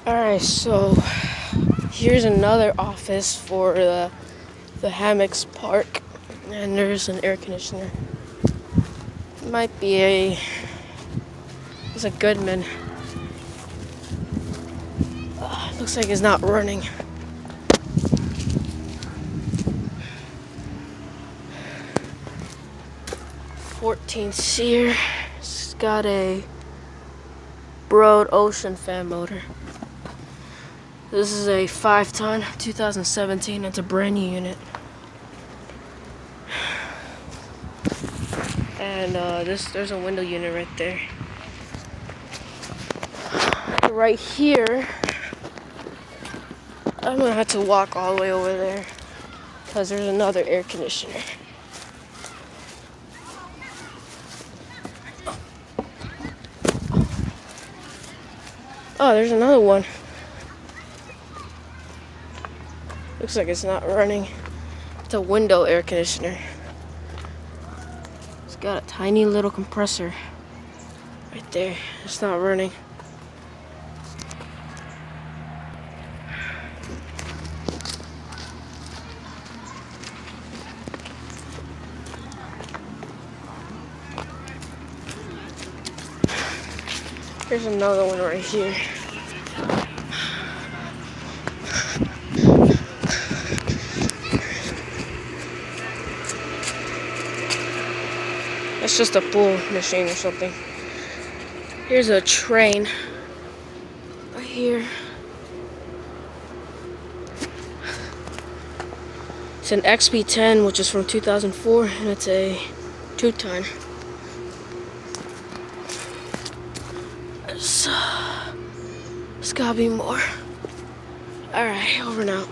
Alright, so here's another office for the hammocks park, and there's an air conditioner. Might be it's a Goodman. Looks like it's not running. '14 Sear. It's got a Broad Ocean fan motor. This is a 5-ton 2017. It's a brand new unit. And there's a window unit right there. Right here, I'm gonna have to walk all the way over there because there's another air conditioner. Oh, there's another one. Looks like it's not running. It's a window air conditioner. It's got a tiny little compressor right there. It's not running. There's another one right here. That's just a pull machine or something. Here's a trane right here. It's an XP10, which is from 2004, and it's a 2-ton. There's gotta be more. Alright, over now.